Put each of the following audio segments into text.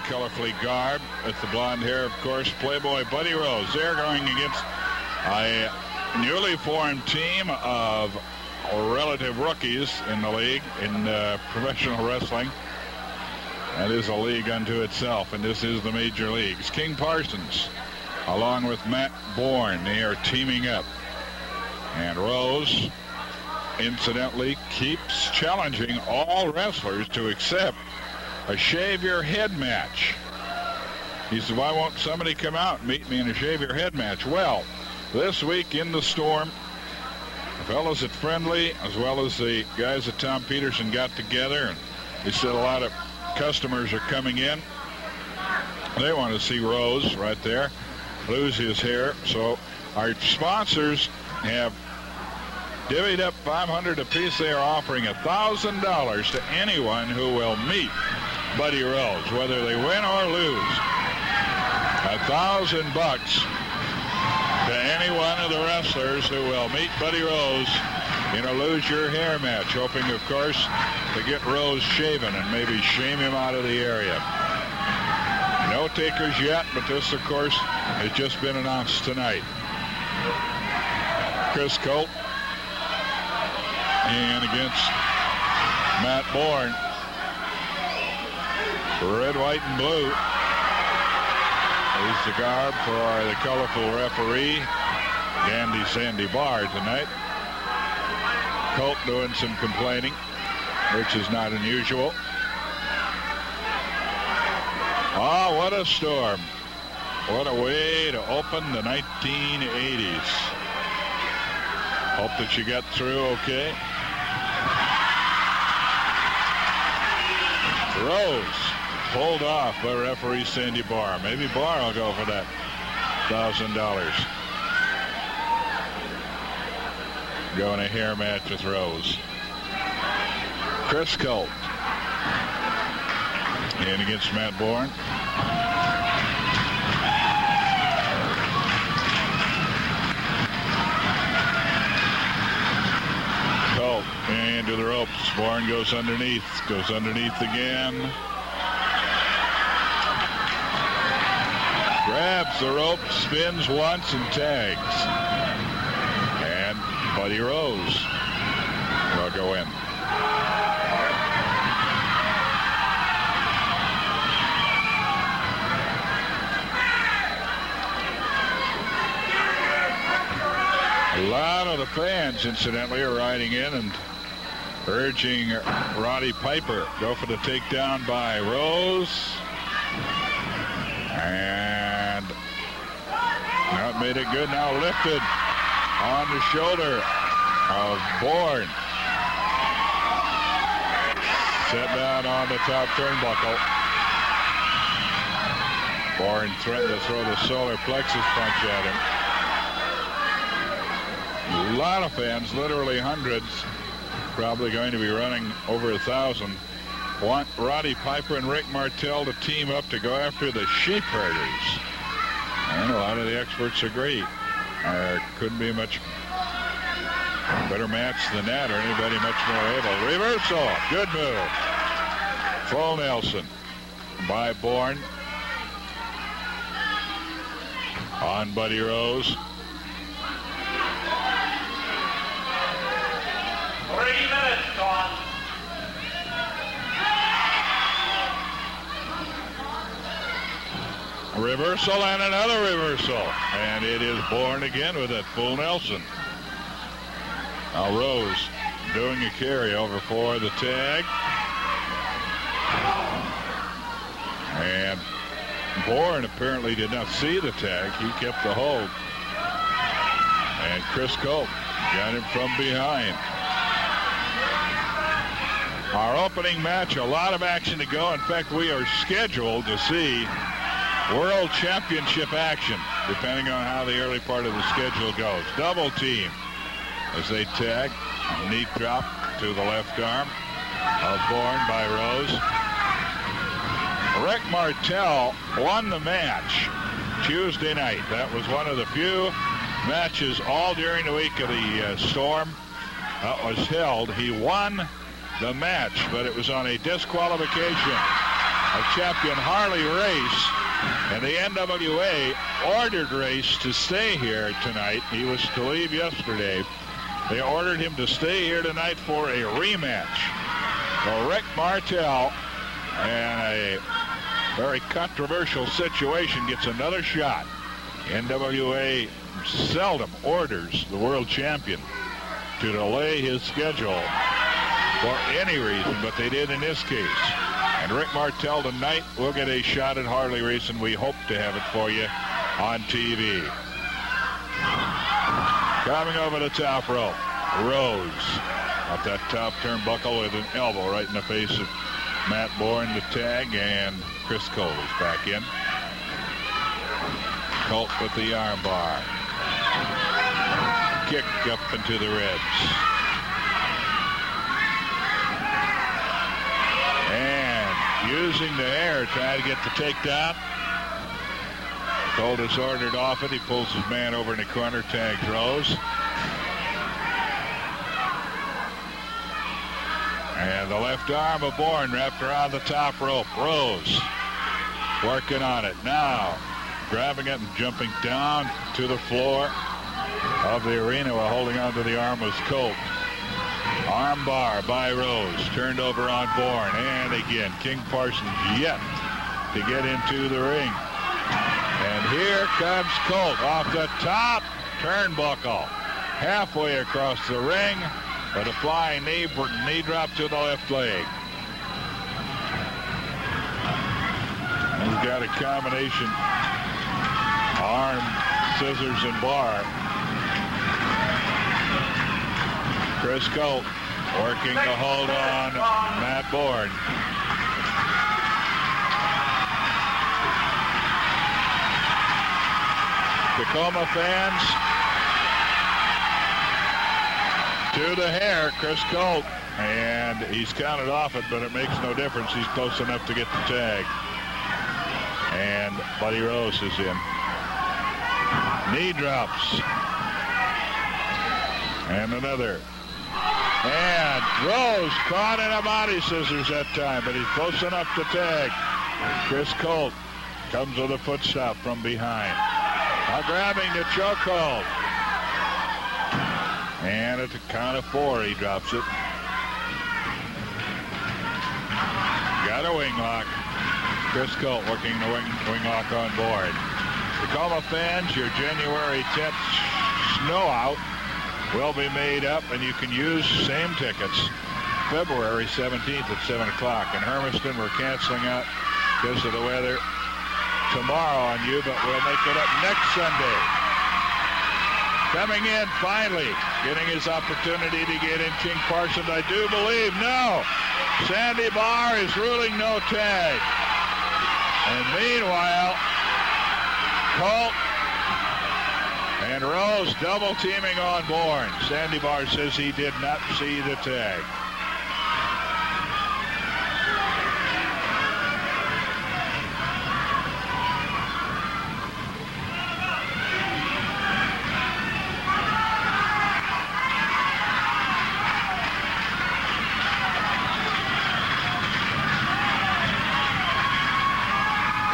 colorfully garbed with the blonde hair, of course, Playboy Buddy Rose. They're going against a newly formed team of relative rookies in the league, in professional wrestling. That is a league unto itself, and this is the major leagues. King Parsons, along with Matt Borne, they are teaming up. And Rose, incidentally, keeps challenging all wrestlers to accept a shave your head match. He said, why won't somebody come out and meet me in a shave your head match? Well, this week in the Storm, the fellows at Friendly, as well as the guys at Tom Peterson, got together, and they said a lot of customers are coming in. They want to see Rose right there lose his hair. So our sponsors have divvied up $500 apiece. They are offering $1,000 to anyone who will meet Buddy Rose, whether they win or lose. $1,000 to any one of the wrestlers who will meet Buddy Rose in a lose your hair match, hoping, of course, to get Rose shaven and maybe shame him out of the area. No takers yet, but this, of course, has just been announced tonight. Chris Colt and against Matt Borne. Red, white, and blue is the garb for the colorful referee, Dandy Sandy Barr, tonight. Colt doing some complaining, which is not unusual. Ah, what a storm. What a way to open the 1980s. Hope that you got through okay. Rose pulled off by referee Sandy Barr. Maybe Barr will go for that $1,000. Going a hair match with Rose. Chris Colt in against Matt Borne. Colt into the ropes. Borne goes underneath again. Grabs the rope, spins once, and tags. And Buddy Rose will go in. A lot of the fans, incidentally, are riding in and urging Roddy Piper go for the takedown by Rose. And that made it good. Now lifted on the shoulder of Borne. Set down on the top turnbuckle. Borne threatened to throw the solar plexus punch at him. A lot of fans, literally hundreds, probably going to be running over 1,000, want Roddy Piper and Rick Martel to team up to go after the sheep herders. And a lot of the experts agree. There couldn't be much better match than that, or anybody much more able. Reversal, good move. Full Nelson by Borne on Buddy Rose. 3 minutes gone. Reversal and another reversal. And it is Borne again with that full Nelson. Now Rose doing a carryover for the tag. And Borne apparently did not see the tag. He kept the hold. And Chris Colt got him from behind. Our opening match, a lot of action to go. In fact, we are scheduled to see World Championship action, depending on how the early part of the schedule goes. Double team as they tag. Knee drop to the left arm of Borne by Rose. Rick Martel won the match Tuesday night. That was one of the few matches all during the week of the Storm that was held. He won the match, but it was on a disqualification. of champion Harley race. And the NWA ordered Race to stay here tonight. He was to leave yesterday. They ordered him to stay here tonight for a rematch. So Rick Martel, in a very controversial situation, gets another shot. NWA seldom orders the world champion to delay his schedule for any reason, but they did in this case. And Rick Martel tonight will get a shot at Harley Race, and we hope to have it for you on TV. Coming over the top rope, Rose off that top turnbuckle with an elbow right in the face of Matt Borne, the tag, and Chris Colt is back in. Colt with the arm bar. Kick up into the ribs. And using the air, trying to get the takedown. Colt is ordered off it. He pulls his man over in the corner, tags Rose. And the left arm of Borne wrapped around the top rope. Rose working on it. Now grabbing it and jumping down to the floor of the arena while holding on to the arm was Colt. Arm bar by Rose. Turned over on Borne. And again, King Parsons yet to get into the ring. And here comes Colt off the top turnbuckle. Halfway across the ring with a flying knee drop to the left leg. He's got a combination arm, scissors, and bar. Chris Colt working to hold on Matt Borne. Tacoma fans to the hair, Chris Colt, and he's counted off it, but it makes no difference. He's close enough to get the tag. And Buddy Rose is in. Knee drops. And another. And Rose caught in a body scissors that time, but he's close enough to tag. Chris Colt comes with a foot stop from behind. Now grabbing the chokehold. And at the count of 4, he drops it. Got a wing lock. Chris Colt working the wing lock on board. Tacoma fans, your January 10th snow out will be made up, and you can use same tickets February 17th at 7 o'clock. In Hermiston, we're canceling out because of the weather tomorrow on you, but we'll make it up next Sunday. Coming in finally, getting his opportunity to get in, King Parsons, I do believe. No, Sandy Barr is ruling no tag. And meanwhile, Colt and Rose double teaming on Borne. Sandy Barr says he did not see the tag.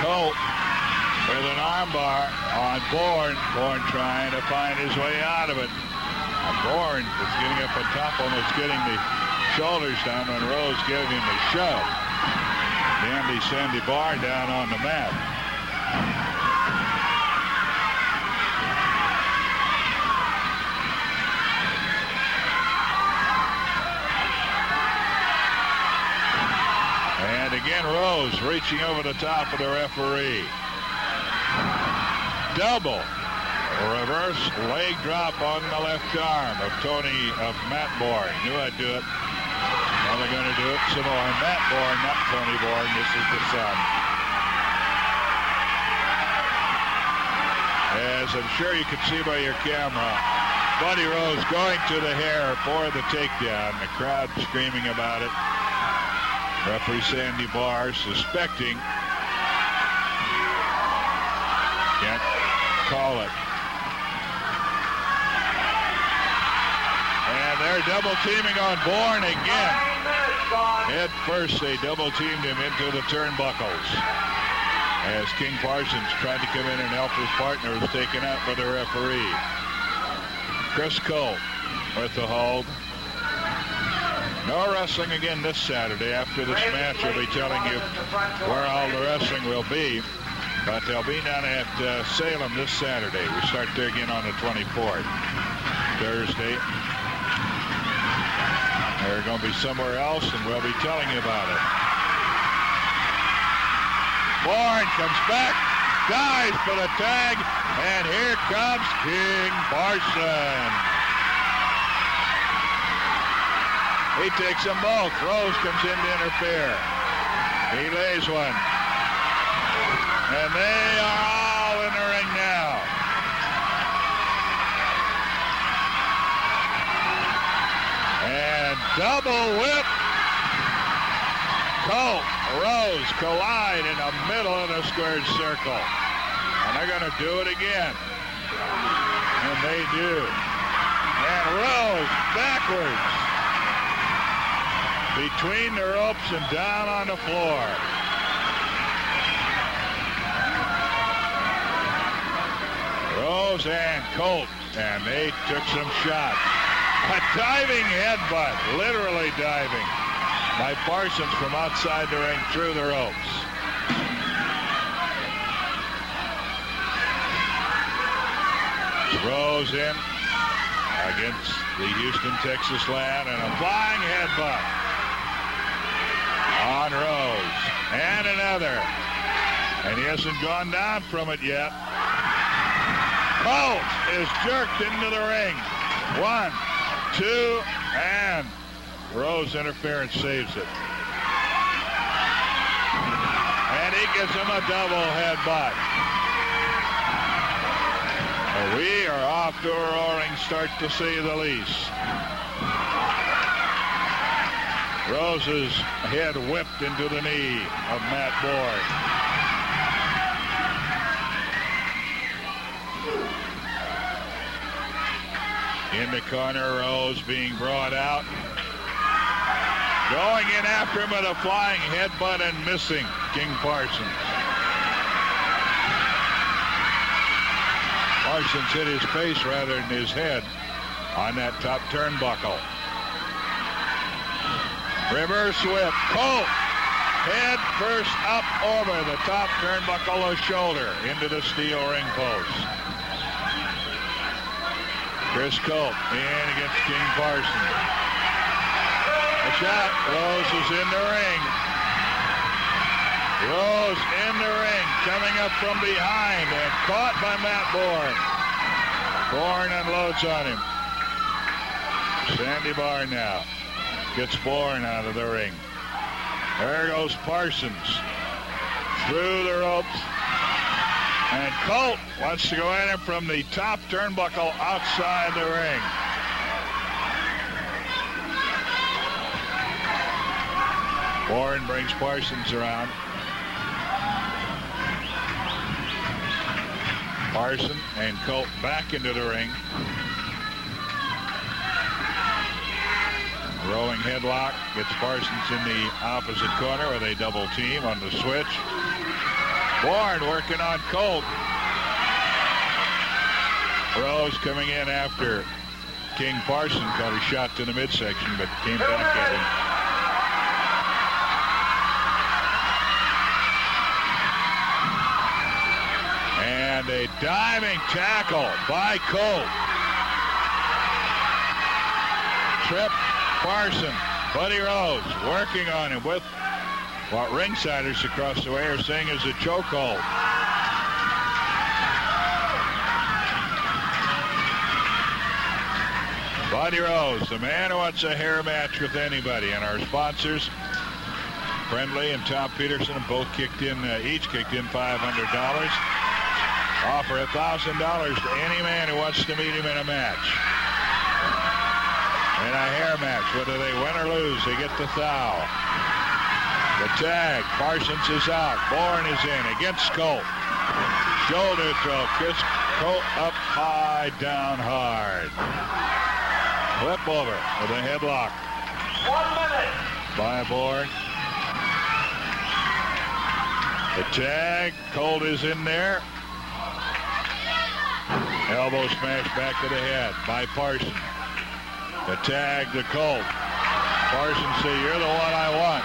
Colt with an armbar on Borne. Borne trying to find his way out of it. Borne is getting up on top, almost getting the shoulders down when Rose gave him a shove. Dandy Sandy Barr down on the mat. And again, Rose reaching over the top of the referee. Double reverse leg drop on the left arm of Matt Borne. Knew I'd do it. Now they're going to do it some more. Matt Borne, not Tony Borne. This is the son. As I'm sure you can see by your camera, Buddy Rose going to the hair for the takedown. The crowd screaming about it. Referee Sandy Barr suspecting. Can't call it. And they're double teaming on Borne again. gone. Head first, they double-teamed him into the turnbuckles. As King Parsons tried to come in and help his partner, was taken out by the referee. Chris Colt with the hold. No wrestling again this Saturday. After this match, we'll be telling you where all the wrestling will be. But they'll be down at Salem this Saturday. We start there again on the 24th. Thursday. They're going to be somewhere else, and we'll be telling you about it. Borne comes back, dives for the tag, and here comes King Parsons. He takes them both. Rose comes in to interfere. He lays one. And they are all in the ring now. And double whip. Colt, Rose collide in the middle of the squared circle. And they're going to do it again. And they do. And Rose backwards. Between the ropes and down on the floor. Rose and Colt, and they took some shots. A diving headbutt, literally diving, by Parsons from outside the ring through the ropes. Rose in against the Houston, Texas lad, and a flying headbutt on Rose, and another, and he hasn't gone down from it yet. Colt is jerked into the ring. 1, 2, and Rose interference saves it. And he gives him a double headbutt. We are off to a roaring start, to say the least. Rose's head whipped into the knee of Matt Borne. In the corner, Rose being brought out. Going in after him with a flying headbutt and missing King Parsons. Parsons hit his face rather than his head on that top turnbuckle. Reverse whip. Colt head first up over the top turnbuckle of shoulder into the steel ring post. Chris Colt in against King Parsons. A shot. Rose is in the ring. Rose in the ring, coming up from behind and caught by Matt Borne. Borne unloads on him. Sandy Barr now gets Borne out of the ring. There goes Parsons through the ropes. And Colt wants to go at him from the top turnbuckle outside the ring. Borne brings Parsons around. Parsons and Colt back into the ring. Rolling headlock gets Parsons in the opposite corner where they double team on the switch. Borne working on Colt. Rose coming in after King Parsons got a shot to the midsection, but came back at him. And a diving tackle by Colt. Trip Parsons. Buddy Rose working on him with what ringsiders across the way are saying is a chokehold. Buddy Rose, the man who wants a hair match with anybody. And our sponsors, Friendly and Tom Peterson, both kicked in, each kicked in $500. Offer $1,000 to any man who wants to meet him in a match. In a hair match, whether they win or lose, they get the thou. The tag, Parsons is out. Borne is in against Colt. Shoulder throw, Chris Colt up high, down hard. Flip over with a headlock. 1 minute. by Borne. The tag. Colt is in there. Elbow smash back to the head by Parsons. The tag to Colt. Parsons say, "You're the one I want."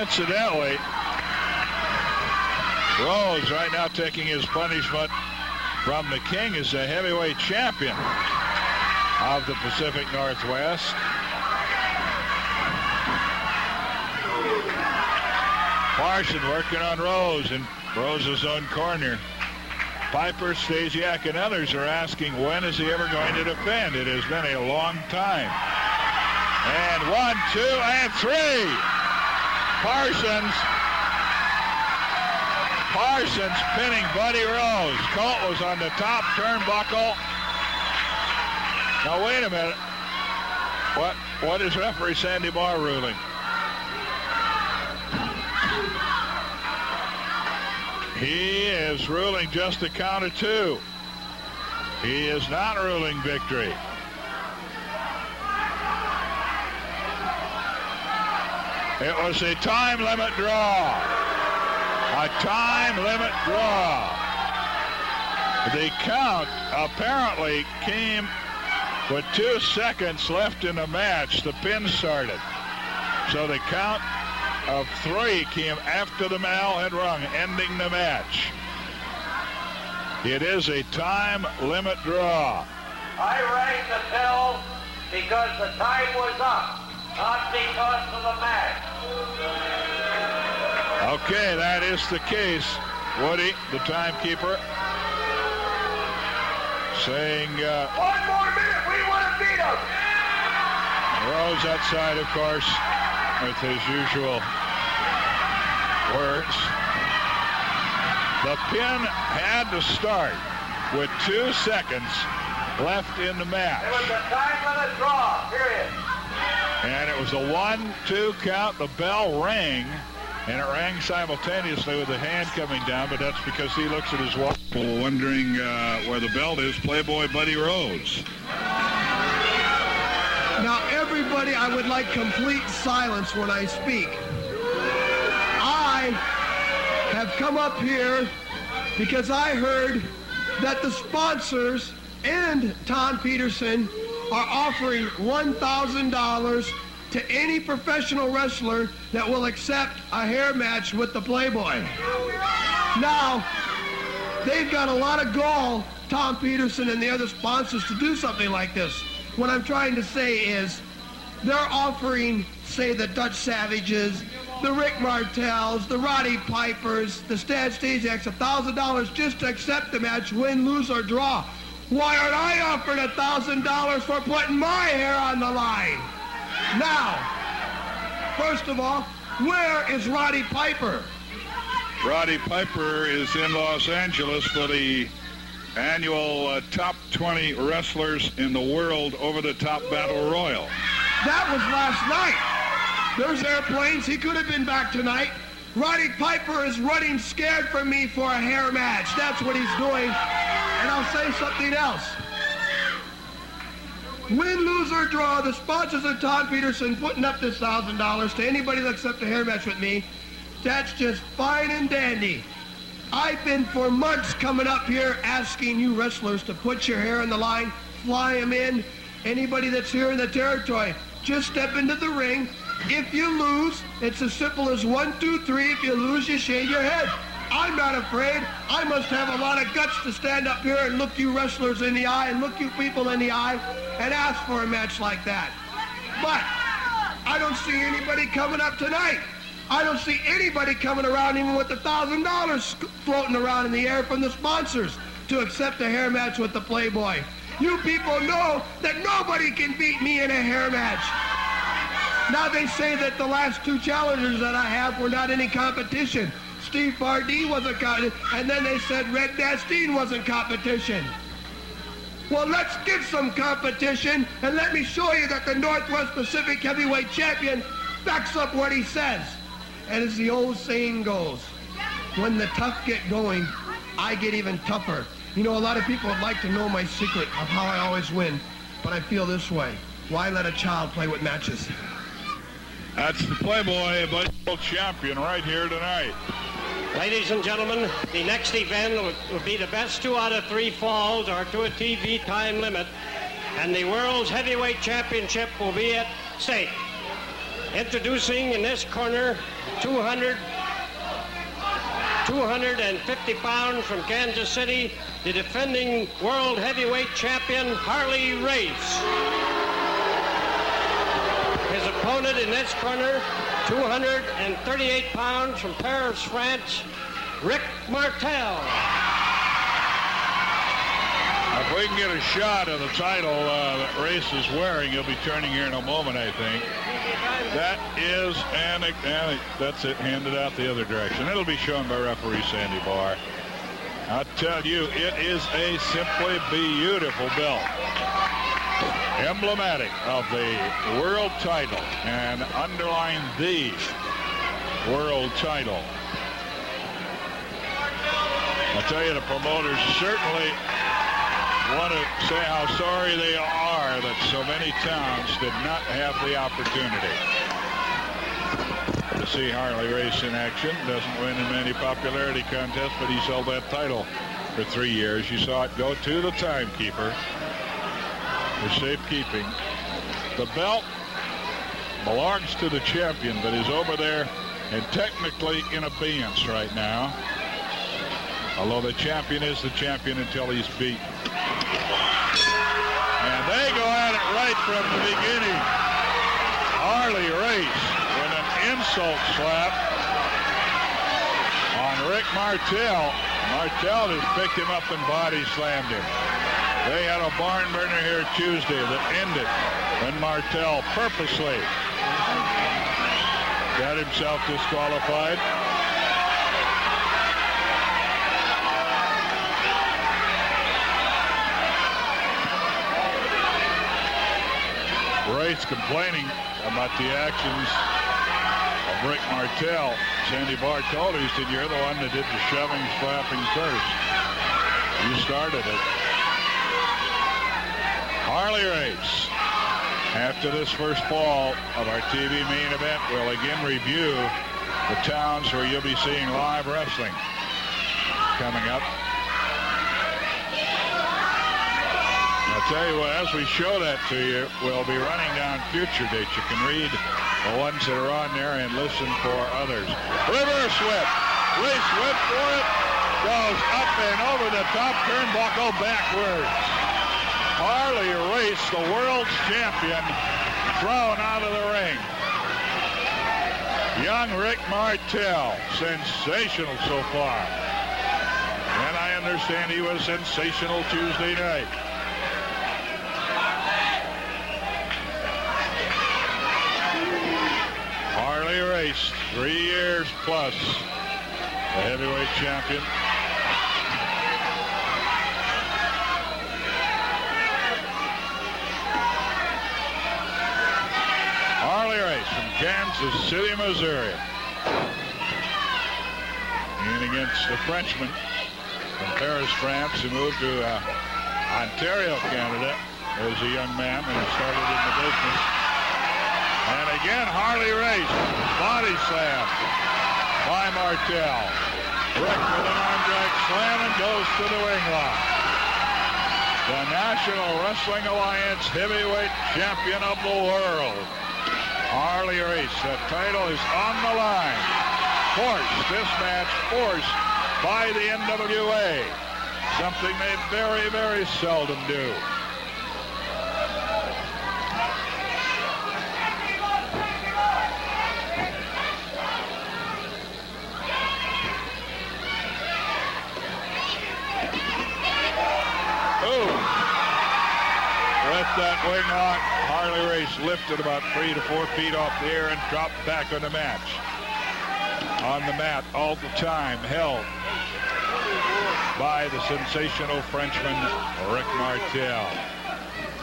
Incidentally, Rose right now taking his punishment from the King as the heavyweight champion of the Pacific Northwest. Parsons working on Rose in Rose's own corner. Piper, Stasiak, and others are asking, when is he ever going to defend? It has been a long time. And 1, 2, and 3. Parsons pinning Buddy Rose. Colt was on the top turnbuckle. Now wait a minute. What is referee Sandy Barr ruling? He is ruling just a count of 2. He is not ruling victory. It was a time limit draw. A time limit draw. The count apparently came with 2 seconds left in the match. The pin started. So the count of 3 came after the bell had rung, ending the match. It is a time limit draw. I rang the bell because the time was up, not because of the match. Okay, that is the case. Woody, the timekeeper, saying... 1 more minute, we want to beat him! Rose outside, of course, with his usual words. The pin had to start with 2 seconds left in the match. It was a time limit draw, period. And it was a 1-2 count. The bell rang, and it rang simultaneously with the hand coming down, but that's because he looks at his watch. Wondering where the belt is. Playboy Buddy Rose. Now, everybody, I would like complete silence when I speak. I have come up here because I heard that the sponsors and Tom Peterson are offering $1,000 to any professional wrestler that will accept a hair match with the Playboy. Now, they've got a lot of gall, Tom Peterson and the other sponsors, to do something like this. What I'm trying to say is they're offering, say, the Dutch Savages, the Rick Martels, the Roddy Pipers, the Stan Stasiaks, $1,000 just to accept the match, win, lose, or draw. Why aren't I offered $1,000 for putting my hair on the line? Now, first of all, where is Roddy Piper? Roddy Piper is in Los Angeles for the annual top 20 wrestlers in the world over-the-top battle royal. That was last night. There's airplanes. He could have been back tonight. Roddy Piper is running scared from me for a hair match. That's what he's doing. And I'll say something else. Win, lose, or draw, the sponsors of Tom Peterson putting up this $1,000 to anybody that accepts a hair match with me. That's just fine and dandy. I've been for months coming up here asking you wrestlers to put your hair on the line, fly them in. Anybody that's here in the territory, just step into the ring. If you lose, it's as simple as 1, 2, 3. If you lose, you shave your head. I'm not afraid. I must have a lot of guts to stand up here and look you wrestlers in the eye and look you people in the eye and ask for a match like that. But I don't see anybody coming up tonight. I don't see anybody coming around even with $1,000 floating around in the air from the sponsors to accept a hair match with the Playboy. You people know that nobody can beat me in a hair match. Now they say that the last 2 challengers that I have were not any competition. Steve Bardee wasn't competition, and then they said Red Nastine wasn't competition. Well, let's get some competition, and let me show you that the Northwest Pacific Heavyweight Champion backs up what he says. And as the old saying goes, when the tough get going, I get even tougher. You know, a lot of people would like to know my secret of how I always win, but I feel this way. Why let a child play with matches? That's the Playboy World Champion right here tonight. Ladies and gentlemen, the next event will be the best 2 out of 3 falls or to a TV time limit, and the World's Heavyweight Championship will be at stake. Introducing in this corner, 250 pounds from Kansas City, the defending World Heavyweight Champion, Harley Race. His opponent in this corner, 238 pounds from Paris, France, Rick Martel. If we can get a shot of the title that Race is wearing, he'll be turning here in a moment, I think. That is, and that's it, handed out the other direction. It'll be shown by referee Sandy Barr. I'll tell you, it is a simply beautiful belt. Emblematic of the world title and underlying the world title. I'll tell you, the promoters certainly want to say how sorry they are that so many towns did not have the opportunity to see Harley Race in action. Doesn't win in many popularity contests, but he's held that title for 3 years. You saw it go to the timekeeper for safekeeping. The belt belongs to the champion, but is over there and technically in abeyance right now. Although the champion is the champion until he's beat. And they go at it right from the beginning. Harley Race with an insult slap on Rick Martel. Martel just picked him up and body slammed him. They had a barn burner here Tuesday that ended when Martel purposely got himself disqualified. Race complaining about the actions of Rick Martel. Sandy Barr told her, he said, "You're the one that did the shoving, slapping first. You started it." Harley Race, after this first fall of our TV main event, will again review the towns where you'll be seeing live wrestling coming up. I'll tell you what, as we show that to you, we'll be running down future dates. You can read the ones that are on there and listen for others. Reverse whip. Race whip for it. Goes up and over the top turnbuckle backwards. Harley Race, the world's champion, thrown out of the ring. Young Rick Martel, sensational so far. And I understand he was sensational Tuesday night. Harley Race, 3 years plus, the heavyweight champion. Harley Race from Kansas City, Missouri. And against the Frenchman from Paris, France, who moved to Ontario, Canada as a young man and started in the business. And again, Harley Race, body slam by Martel. Rick with an arm drag slam and goes to the wing lock. The National Wrestling Alliance heavyweight champion of the world. Harley Race, the title is on the line. Forced, this match forced by the NWA. Something they very, very seldom do. That wing lock, Harley Race lifted about 3 to 4 feet off the air and dropped back on the match. On the mat all the time, held by the sensational Frenchman, Rick Martel.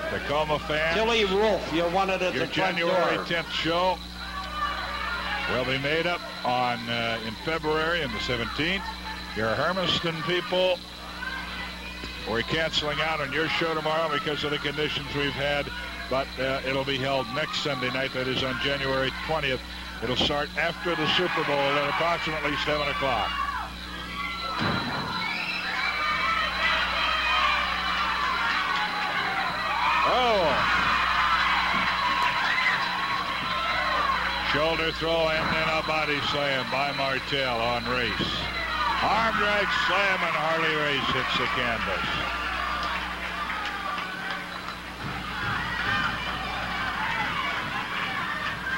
Tacoma fans, Tilly Wolf, you're one of the your January 10th show will be made up on in February and the 17th. Your Hermiston people, we're canceling out on your show tomorrow because of the conditions we've had, but it'll be held next Sunday night. That is on January 20th. It'll start after the Super Bowl at approximately 7 o'clock. Oh! Shoulder throw and then a body slam by Martel on Race. Arm drag slam and Harley Race hits the canvas.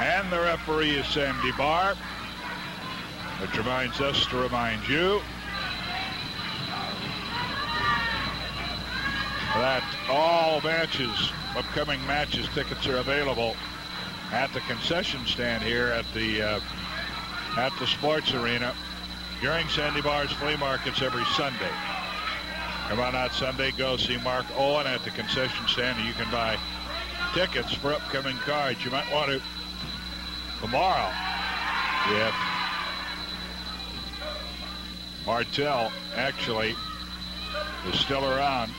And the referee is Sandy Barr, which reminds us to remind you that all matches, upcoming matches, tickets are available at the concession stand here at the sports arena during Sandy Barr's flea markets every Sunday. Come on out Sunday, go see Mark Owen at the concession stand, and you can buy tickets for upcoming cards. You might want to tomorrow, if Martel actually is still around.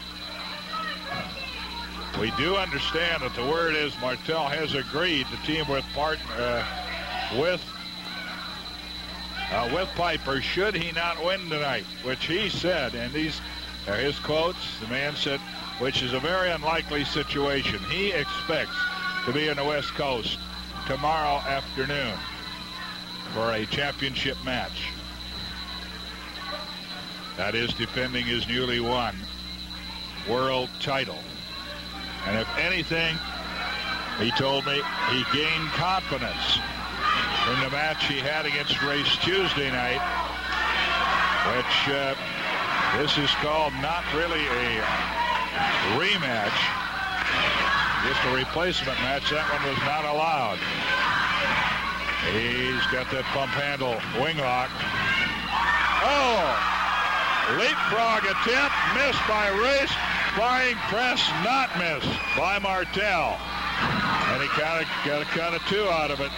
We do understand that the word is Martel has agreed to team with Piper should he not win tonight, which he said, and these are his quotes. The man said, which is a very unlikely situation. He expects to be in the West Coast tomorrow afternoon for a championship match. That is defending his newly won world title. And if anything, he told me he gained confidence from the match he had against Race Tuesday night, which this is called not really a rematch, just a replacement match. That one was not allowed. He's got that pump handle wing lock. Oh! Leapfrog attempt missed by Race. Flying press not missed by Martel. And he got a count of 2 out of it.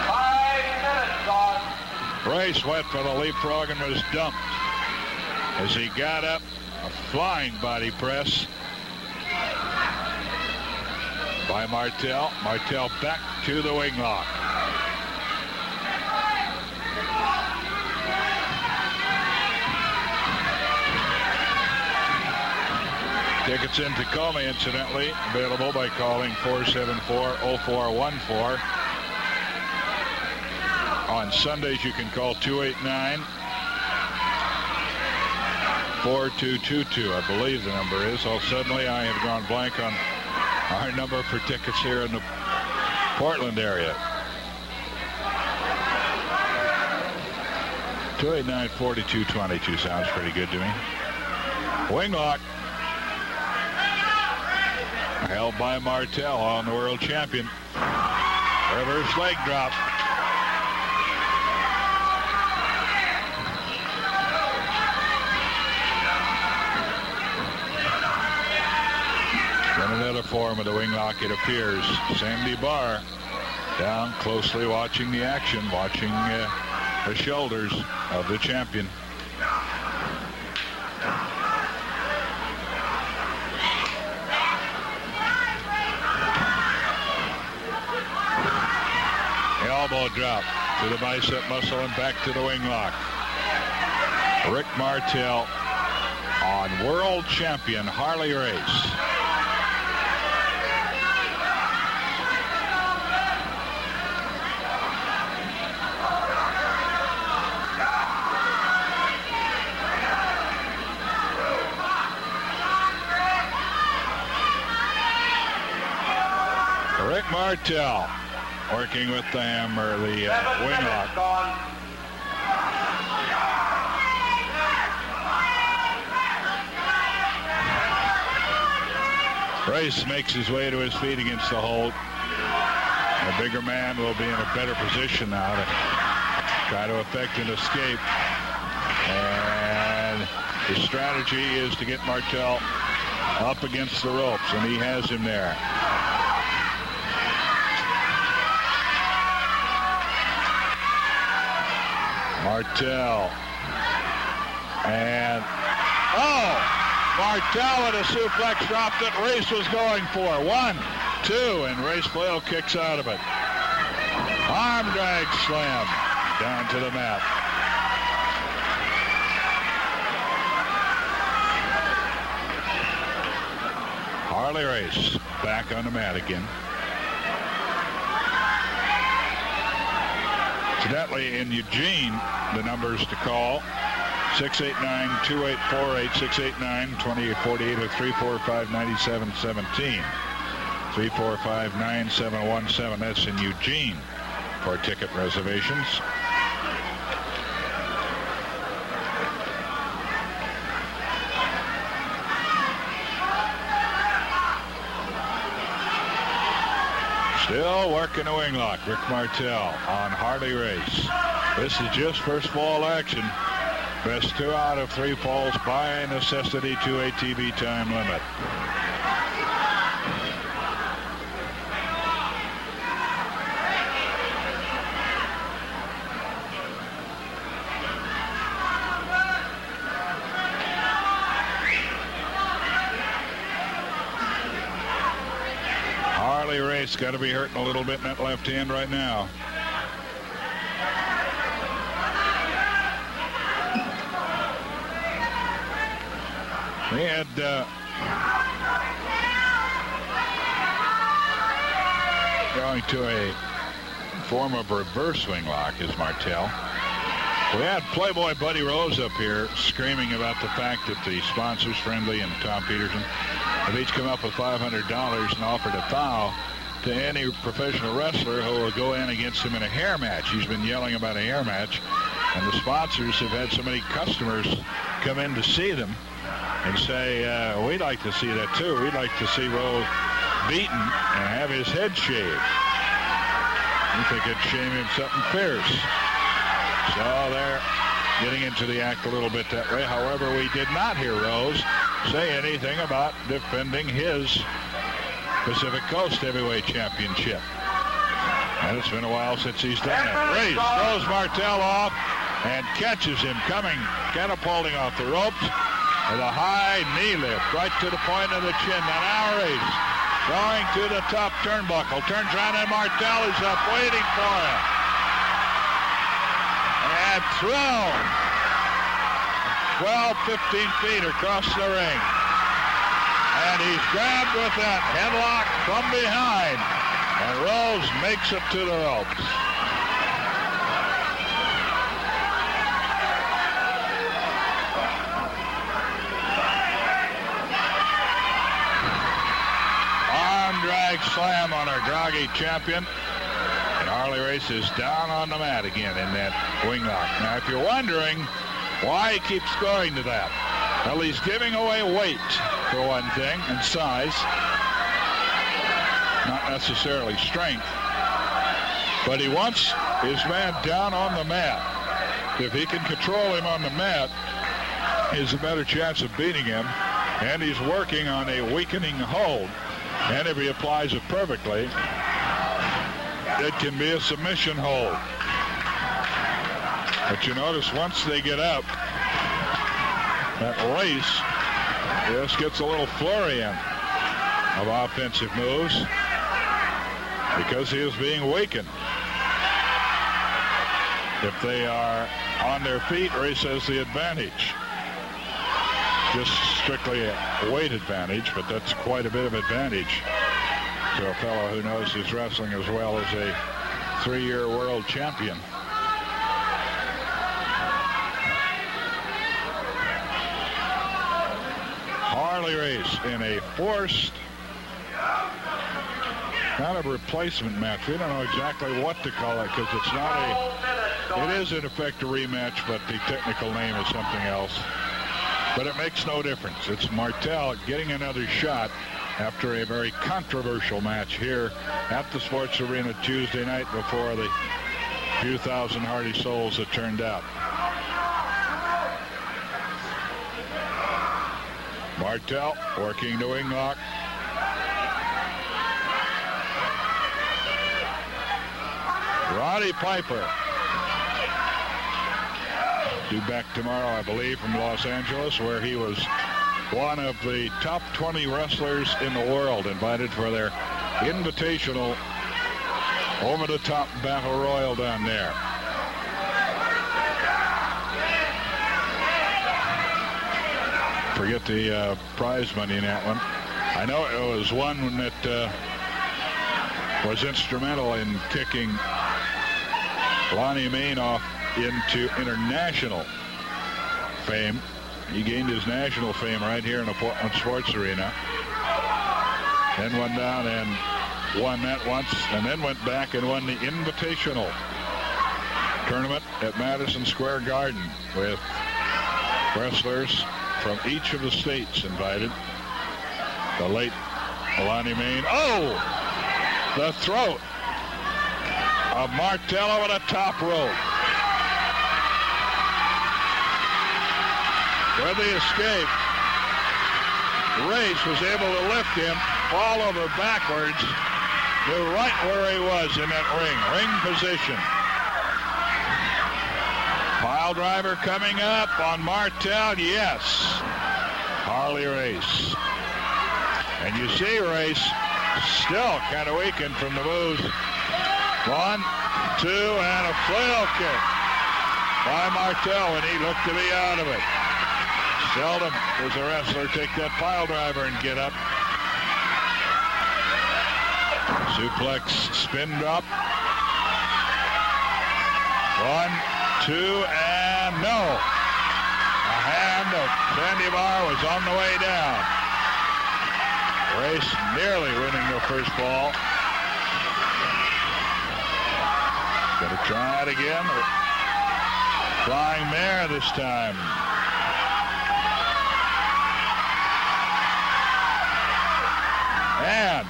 5 minutes on. Race went for the leapfrog and was dumped as he got up. A flying body press by Martel. Martel back to the wing lock. Tickets in Tacoma, incidentally, available by calling 474-0414. On Sundays, you can call 289-4222, I believe the number is. Oh, suddenly I have gone blank on our number for tickets here in the Portland area. 289-4222 sounds pretty good to me. Wing lock. Held by Martel on the world champion. Reverse leg drop. In another form of the wing lock, it appears. Sandy Barr down closely watching the action, watching the shoulders of the champion. Elbow drop to the bicep muscle and back to the wing lock. Rick Martel on world champion Harley Race. Rick Martel working with the hammer, the wing lock. Race makes his way to his feet against the hold. The bigger man will be in a better position now to try to effect an escape. And the strategy is to get Martel up against the ropes, and he has him there. Martel. And, Martel with a suplex drop that Race was going for. 1, 2, and Race Flail kicks out of it. Arm drag slam down to the mat. Harley Race back on the mat again. Incidentally, in Eugene, the numbers to call: 689-2848, 689-2848, or 345-9717. 345-9717. That's in Eugene for ticket reservations. Still working the wing lock. Rick Martel on Harley Race. This is just first fall action. Best 2 out of 3 falls by necessity to a TV time limit. Harley Race got to be hurting a little bit in that left hand right now. He had going to a form of reverse swing lock is Martel. We had Playboy Buddy Rose up here screaming about the fact that the sponsors, Friendly and Tom Peterson, have each come up with $500 and offered a foul to any professional wrestler who will go in against him in a hair match. He's been yelling about a hair match, and the sponsors have had so many customers come in to see them and say, we'd like to see that too. We'd like to see Rose beaten and have his head shaved. We think it'd shame him something fierce. So they're getting into the act a little bit that way. However, we did not hear Rose say anything about defending his Pacific Coast Heavyweight Championship. And it's been a while since he's done that. Race throws Martel off and catches him coming, catapulting off the ropes with a high knee lift right to the point of the chin. Now Race going to the top turnbuckle. Turns around and Martel is up waiting for him. And thrown 12, 15 feet across the ring. And he's grabbed with that headlock from behind. And Rose makes it to the ropes. Arm drag slam on our groggy champion. And Harley Race is down on the mat again in that wing lock. Now, if you're wondering why he keeps going to that, well, he's giving away weight, for one thing, and size. Not necessarily strength. But he wants his man down on the mat. If he can control him on the mat, he has a better chance of beating him. And he's working on a weakening hold. And if he applies it perfectly, it can be a submission hold. But you notice once they get up, that Race just gets a little flurry in of offensive moves because he is being weakened. If they are on their feet, Race has the advantage. Just strictly a weight advantage, but that's quite a bit of advantage to a fellow who knows his wrestling as well as a 3-year world champion. Harley Race in a forced kind of replacement match. We don't know exactly what to call it because it's not it is in effect a rematch, but the technical name is something else. But it makes no difference. It's Martel getting another shot after a very controversial match here at the Sports Arena Tuesday night before the few thousand Hardy souls that turned out. Martel working the wing lock. Roddy Piper Due back tomorrow, I believe, from Los Angeles, where he was one of the top 20 wrestlers in the world, invited for their invitational over-the-top battle royal down there. Forget the prize money in that one. I know it was one that was instrumental in kicking Lonnie Mayne off into international fame. He gained his national fame right here in the Portland Sports Arena. Then went down and won that once, and then went back and won the invitational tournament at Madison Square Garden with wrestlers from each of the states invited. The late Lonnie Mayne. Oh! The throat of Martel over the top rope. With the escape, Race was able to lift him, fall over backwards, knew right where he was in that ring position. Pile driver coming up on Martel, yes. Harley Race. And you see Race still kind of weakened from the moves. 1, 2, and a flail kick by Martel when he looked to be out of it. Seldom does a wrestler take that pile driver and get up. Suplex, spin drop. 1, 2, and no. A hand of Sandy Barr was on the way down. Race nearly winning the first fall. Gonna try it again. Flying mare this time. And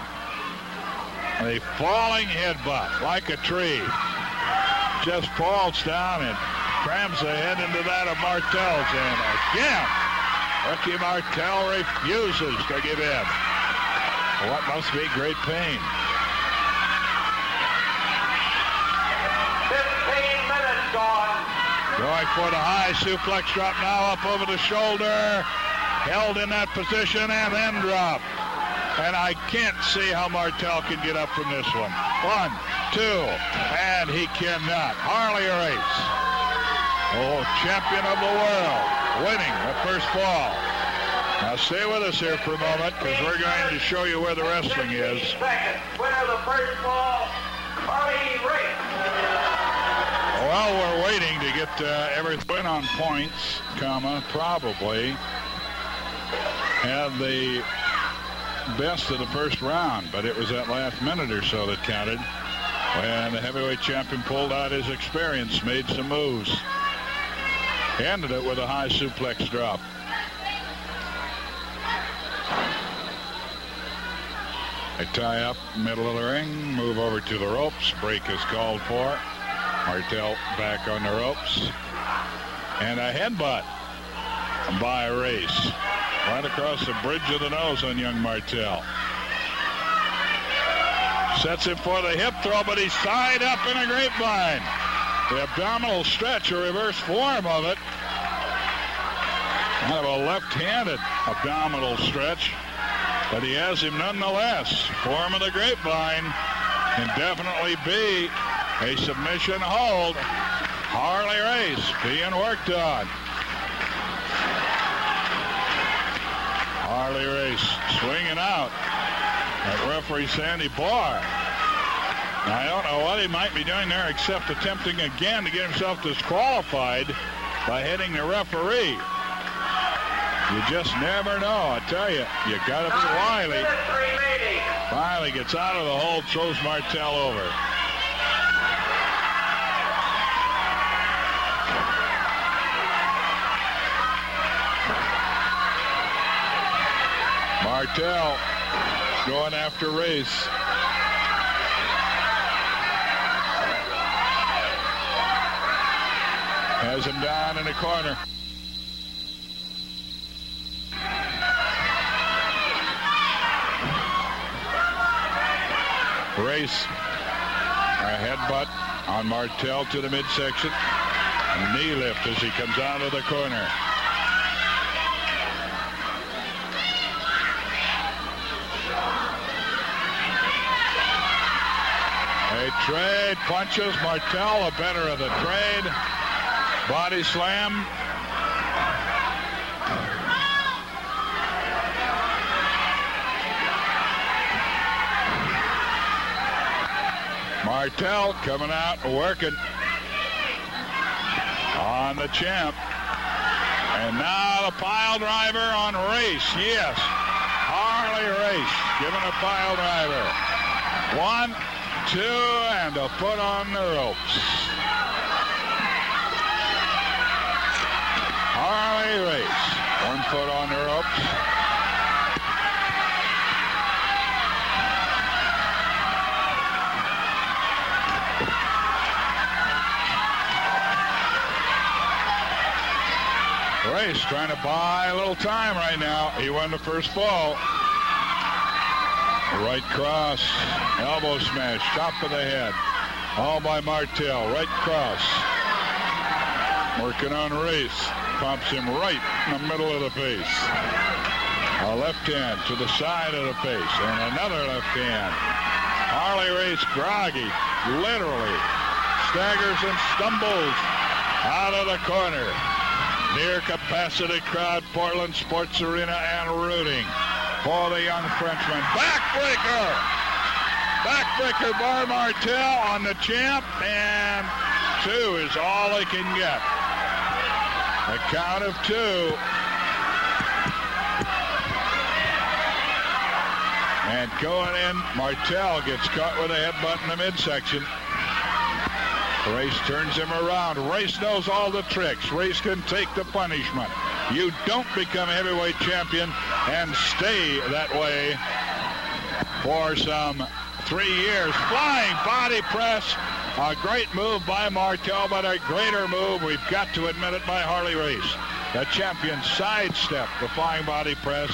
a falling headbutt like a tree. Just falls down and crams the head into that of Martel's. And again, Ricky Martel refuses to give in. What must be great pain. 15 minutes gone. Going for the high suplex drop now up over the shoulder. Held in that position and then dropped. And I can't see how Martel can get up from this one. 1, 2, and he cannot. Harley Race, oh, champion of the world, winning the first fall. Now stay with us here for a moment, because we're going to show you where the wrestling is. Winner of the first fall, Harley Race. Well, we're waiting to get everything on points, probably had the best of the first round, but it was that last minute or so that counted when the heavyweight champion pulled out his experience, made some moves, ended it with a high suplex drop. They tie up middle of the ring, move over to the ropes, break is called for. Martel back on the ropes, and a headbutt by Race. Right across the bridge of the nose on young Martel. Sets him for the hip throw, but he's tied up in a grapevine. The abdominal stretch, a reverse form of it. Kind of a left-handed abdominal stretch, but he has him nonetheless. Form of the grapevine can definitely be a submission hold. Harley Race being worked on. Harley Race swinging out at referee Sandy Barr. Now, I don't know what he might be doing there except attempting again to get himself disqualified by hitting the referee. You just never know. I tell you, you got to be wily. Finally gets out of the hold, throws Martel over. Martel going after Race. Has him down in the corner. Race, a headbutt on Martel to the midsection. knee lift as he comes out of the corner. A trade, punches. Martel, the better of the trade. Body slam. Martel coming out, working on the champ. And now the pile driver on Race. Yes, Harley Race giving a pile driver. 1, 2, and a foot on the ropes. Harley Race, 1 foot on the ropes. Race trying to buy a little time right now. He won the first fall. Right cross, elbow smash, top of the head. All by Martel, right cross. Working on Race. Pumps him right in the middle of the face. A left hand to the side of the face, and another left hand. Harley Race groggy, literally. Staggers and stumbles out of the corner. Near capacity crowd, Portland Sports Arena, and rooting for the young Frenchman. Backbreaker! Backbreaker by Martel on the champ, and 2 is all they can get. A count of 2. And going in, Martel gets caught with a headbutt in the midsection. Race turns him around. Race knows all the tricks. Race can take the punishment. You don't become heavyweight champion and stay that way for some 3 years. Flying body press. A great move by Martel, but a greater move, we've got to admit it, by Harley Race. The champion sidestepped the flying body press.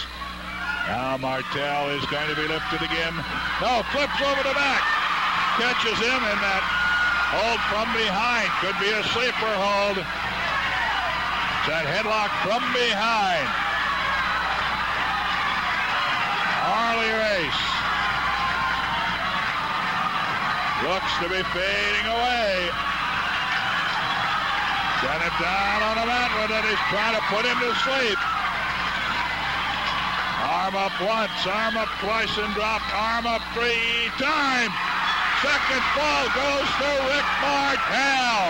Now Martel is going to be lifted again. No, flips over the back. Catches him in that hold from behind. Could be a sleeper hold. That headlock from behind. Harley Race looks to be fading away. Got it down on the mat with it. He's trying to put him to sleep. Arm up once, arm up twice and dropped. Arm up 3 times. Second fall goes to Rick Martel.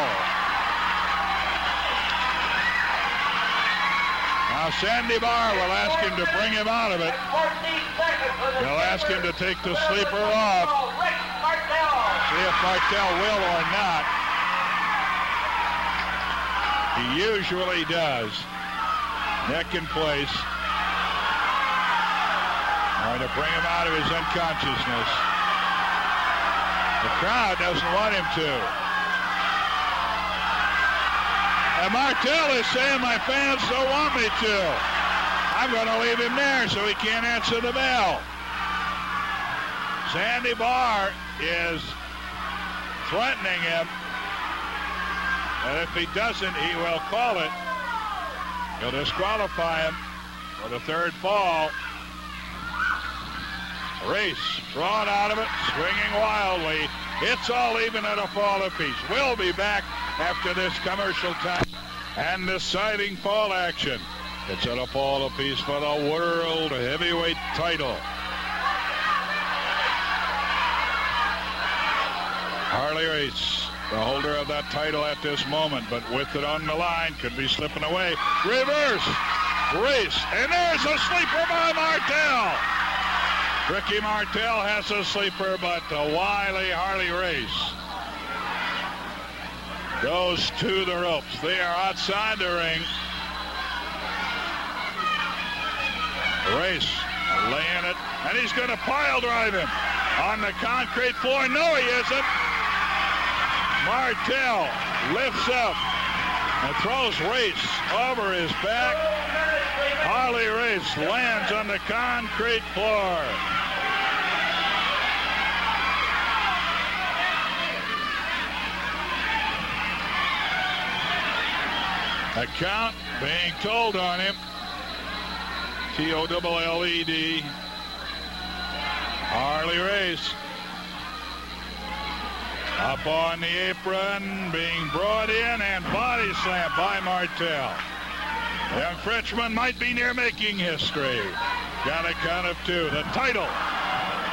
Now Sandy Barr will ask him to bring him out of it. They'll ask him to take the sleeper off. See if Martel will or not. He usually does. Neck in place. Trying to bring him out of his unconsciousness. The crowd doesn't want him to. And Martel is saying, my fans don't want me to. I'm going to leave him there so he can't answer the bell. Sandy Barr is threatening him. And if he doesn't, he will call it. He'll disqualify him for the 3rd fall. Race drawn out of it, swinging wildly. It's all even at a fall apiece. We'll be back after this commercial time and deciding fall action. It's at a fall apiece for the World Heavyweight title. Harley Race, the holder of that title at this moment, but with it on the line, could be slipping away. Reverse, Race, and there's a sleeper by Martel. Ricky Martel has a sleeper, but the wily Harley Race goes to the ropes. They are outside the ring. Race laying it, and he's going to pile drive him on the concrete floor. No, he isn't. Martel lifts up and throws Race over his back. Harley Race lands on the concrete floor. A count being told on him. T-O-double-L-E-D. Harley Race. Up on the apron, being brought in and body slammed by Martel. The young Frenchman might be near making history. Got a count of 2. The title,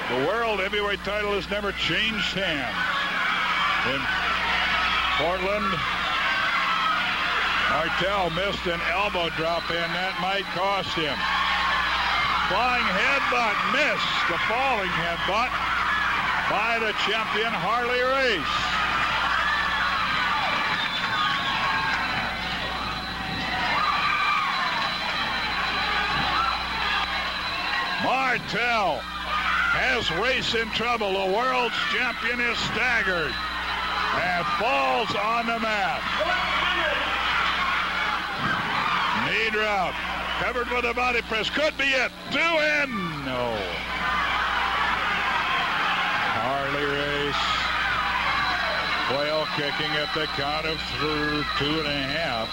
the world heavyweight title, has never changed hands. In Portland, Martel missed an elbow drop, and that might cost him. Flying headbutt missed. The falling headbutt by the champion Harley Race. Martel has Race in trouble. The world's champion is staggered and falls on the mat. Knee drop. Covered with a body press. Could be it. 2 in. No. Harley Race. Flail kicking at the count of 2.5.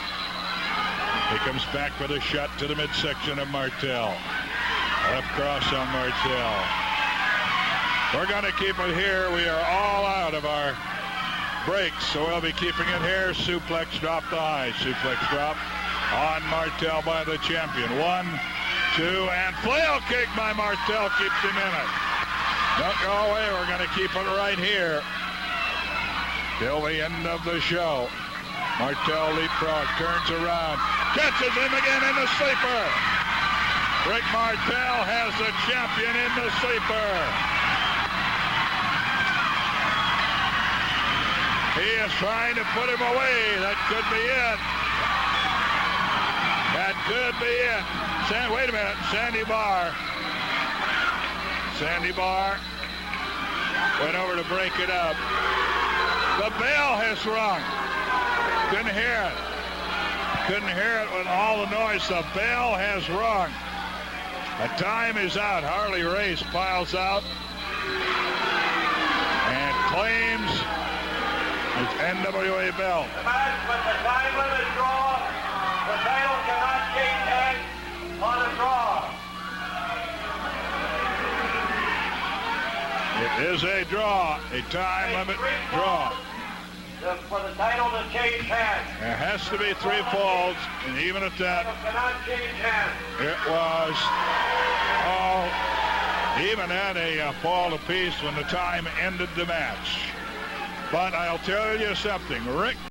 He comes back with a shot to the midsection of Martel. Left cross on Martel. We're going to keep it here. We are all out of our breaks, so we'll be keeping it here. Suplex drop to high. Suplex drop on Martel by the champion. 1, 2, and flail kick by Martel keeps him in it. Don't go away. We're going to keep it right here till the end of the show. Martel leapfrog, turns around, catches him again in the sleeper. Rick Martel has the champion in the sleeper. He is trying to put him away. That could be it. That could be it. Wait a minute. Sandy Barr went over to break it up. The bell has rung. Couldn't hear it. Couldn't hear it with all the noise. The bell has rung. The time is out. Harley Race piles out and claims his NWA belt. The match with the time limit draw. The title cannot change hands on a draw. It is a draw, a time limit draw. For the title to change hands. There has to be 3 falls, and even at that, Cannot change hands. it was all even at a fall apiece when the time ended the match. But I'll tell you something, Rick